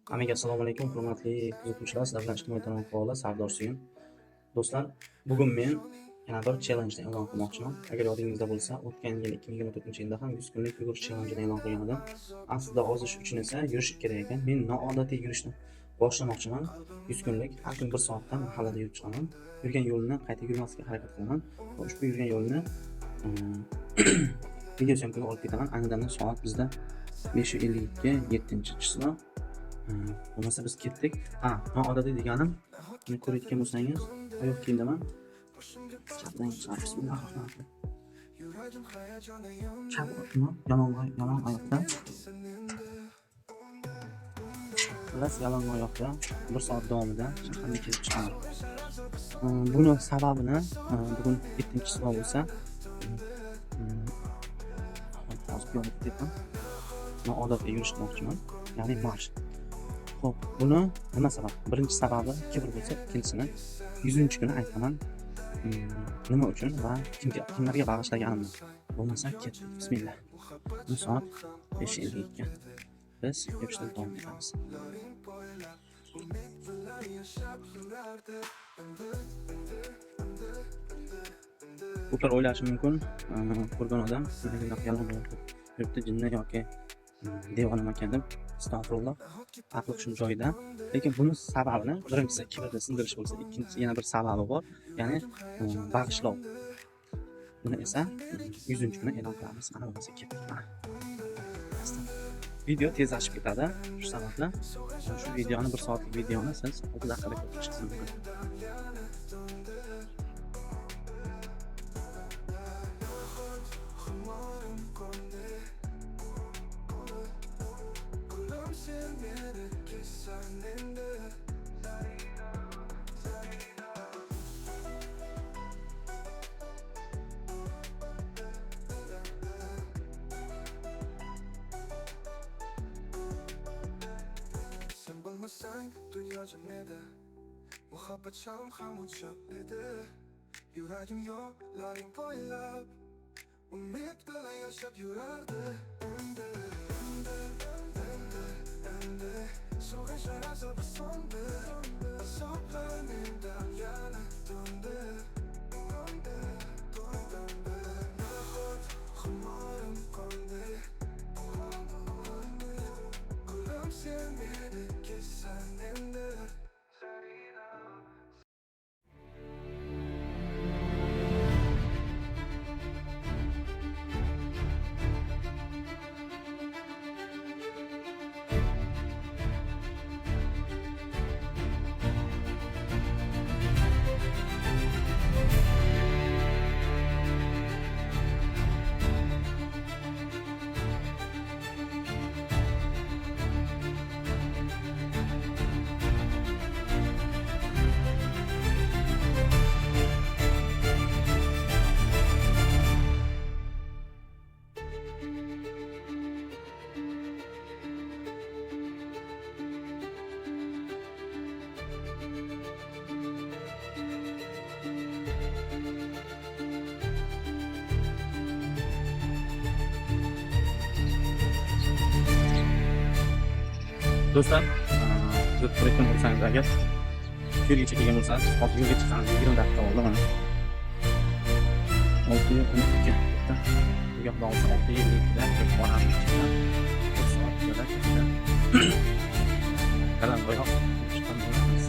Amiga, assalomu alaykum, hurmatli kuzatuvchilar. Sizlar bilan ijtimoiy tarmoq faoli Sardor Suyun. Do'stlar, bugun men yana bir challenjni e'lon qilmoqchiman. Agar yodingizda bo'lsa, o'tgan yil 2024-yilda ham 100 kunlik yugurish challenjini e'lon qilgan edim. Aslida ozish uchun esa yurish kerak ekan. Men noodatiy yurishni boshlamoqchiman. 100 kunlik, har kun 1 soatdan mahallada yurib chiqaman. Yurgan yo'lni qayta yurmaslikka harakat qilaman. Va ushbu yurgan yo'lni video syomkaga olib ketaman. Ayni damda soat bizda 5:52, 7-chislo. Bo'lmasa biz ketdik. Noodatiy deganim, buni ko'rayotgan bo'lsangiz, oyoq kiyimdaman. Chapdan bismillahirrohmanirrohim. Chap yomon oyoqda. Xullas, yomon oyoqda 1 soat davomida shaharga kelib chiqaman. Buni sababini bugun 7-chislo bo'lsa, hozir yo'lga ketyapman. Noodatiy yurishmoqchiman, ya'ni marsh. Xo'p, buni nima sabab? Birinchi sababi kibr bo'lsa, ikkinchisini 100-kuni aytaman. Nima uchun va kimlarga bag'ishlaganimni. Bo'lmasa ketdik. Bismillah. Bu soat 5:52. Biz yurishda davom etamiz. Ko'plar o'ylashi mumkin, ko'rgan odam yolg'on yuribdi, jinni yoki devonamikan deb. Astag'firulloh, aqli hushim joyida. Lekin buni sababini birinchisi kibrni sindirish bo'lsa, ikkinchisi yana bir sababi bor, ya'ni bag'ishlov. Buni esa 100-kuni e'lon qilamiz. Ana bo'lmasa ketdik. Video tezlashib ketadi. Shu sababli shu videoni 1 soatlik videoni siz 6 daqiqada ko'rib chiqishingiz mumkin. Sen duyacağım edi Muhabbet şam hamuçak edi Yüreğim yolların boylab Umut böyle yaşap yürürdü Endi Soğuşlar azabı sondu Azaplarımdan yana döndü Kumarım kondu Kulağım sevmedi ki senindi Do'stlar, siz ko'rayotgan bo'lsangiz agar yo'lga kelgan bo'lsangiz, hozir yo'lga chiqamiz. 20 daqiqa bo'ldi mana. 6:12. Bu yoqda 6:52 da boramiz. 1 soat yo'lda ketdi. Qalam oyoq chiqqan bo'lamiz.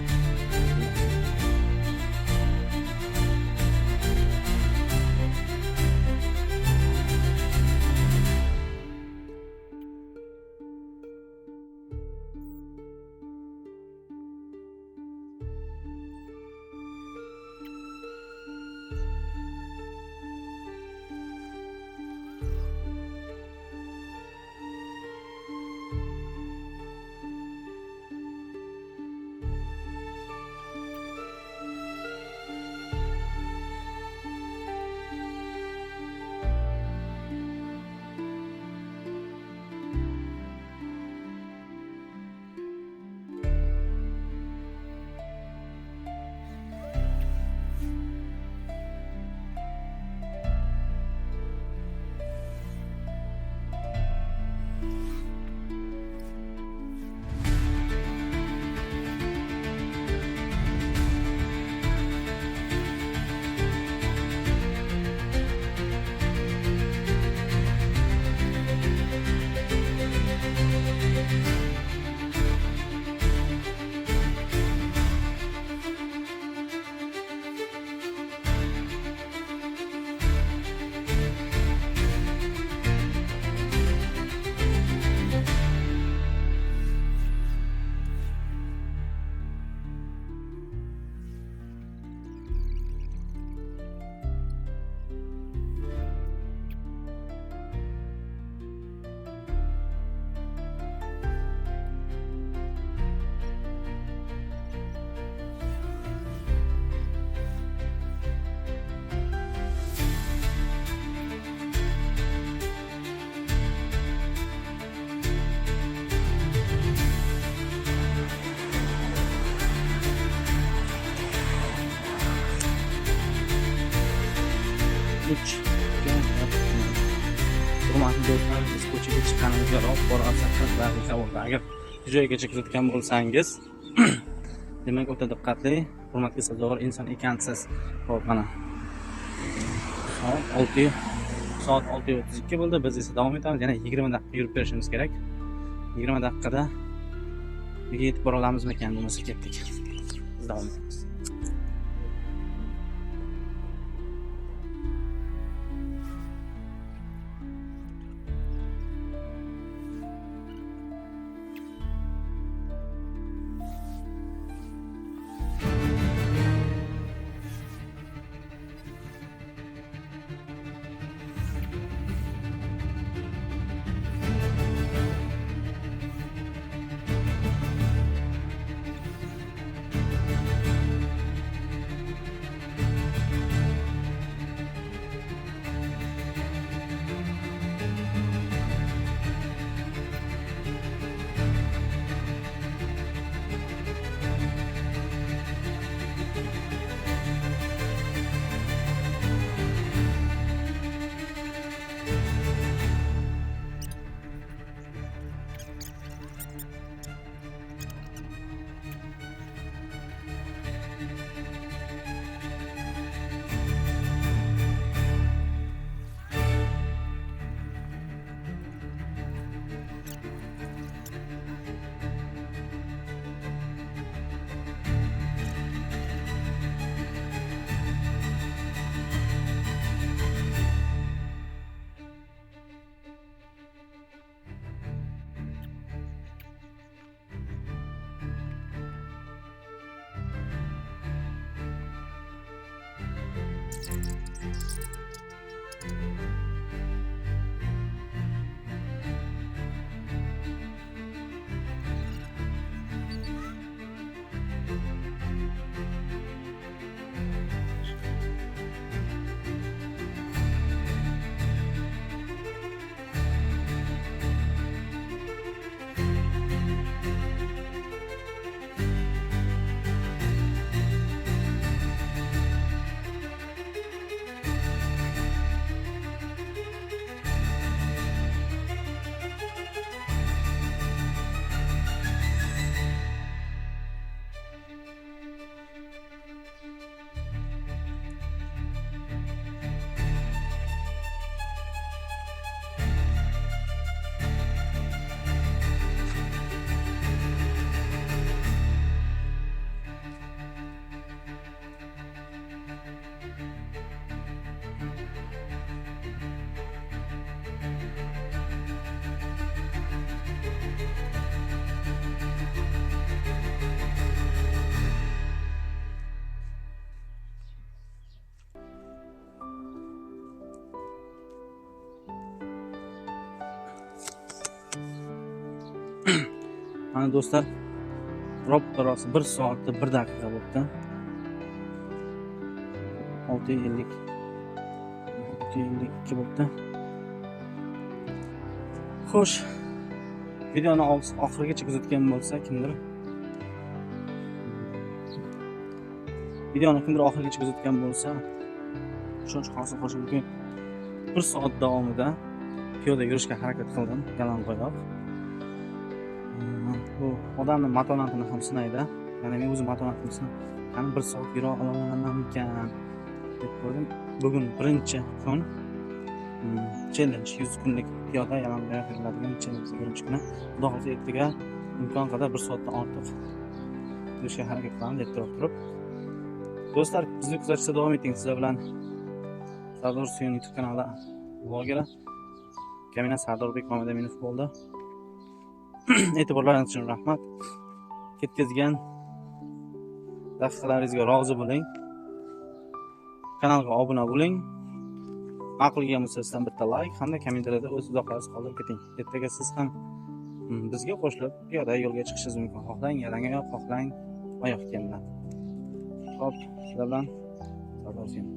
Hurmatli do'stlar, biz ko'chaga chiqqanimizga bora 8 daqiqa bo'ldi. Agar joygacha kuzatgan bo'lsangiz, demak o'ta diqqatli, hurmatga sazovor inson ekansiz. Xo'p, mana soat 6:32 bo'ldi. Biz esa davom etamiz. Yana 20 daqiqa yurib berishimiz kerak. 20 daqiqada uyga yetib bora olamizmi ekan, bo'lmasa ketdik. Biz davom etamiz. Mana do'stlar, robot rosi 1 soatda 1 daqiqa bo'ldi. 6:52 bo'ldi. Xo'sh, videoni oxirigacha kuzatgan bo'lsa, kimdir ishonch hosil qilish mumkin. 1 soat davomida piyoda yurishga harakat qildim, yalangoyoq. Bu odamning matonatini ham sinaydi. Ya'ni men o'zim matonatimni sinab, qani 1 soat yura olamanmikan deb ko'rdim. Bugun birinchi kun challenge 100 kunlik piyoda yalangoyoq yuriladigan challenge birinchi kuni. Xudo xohlasa ertaga imkon qadar 1 soatdan ortiq yurishga harakat qilaman deb turib. Do'stlar, bizni kuzatishda davom eting. Sizlar bilan Sardor Suyun YouTube kanali blogeri Kamina Sardorbek Mamadamинov bo'ldi. E'tiborlaringiz uchun rahmat. Ketkazgan daqiqalaringizga rozi bo'ling. Kanalga obuna bo'ling. Ma'qul kelgan bo'lsa sizdan bitta like hamda kommentariyada o'z izohlaringizni qoldirib keting. Ertaga siz ham bizga qo'shilib piyoda yo'lga chiqishingiz mumkin. Xohlang yalangoyoq, xohlang oyoq kiyim bilan. Xo'p, sizlar bilan Sardor Suyun.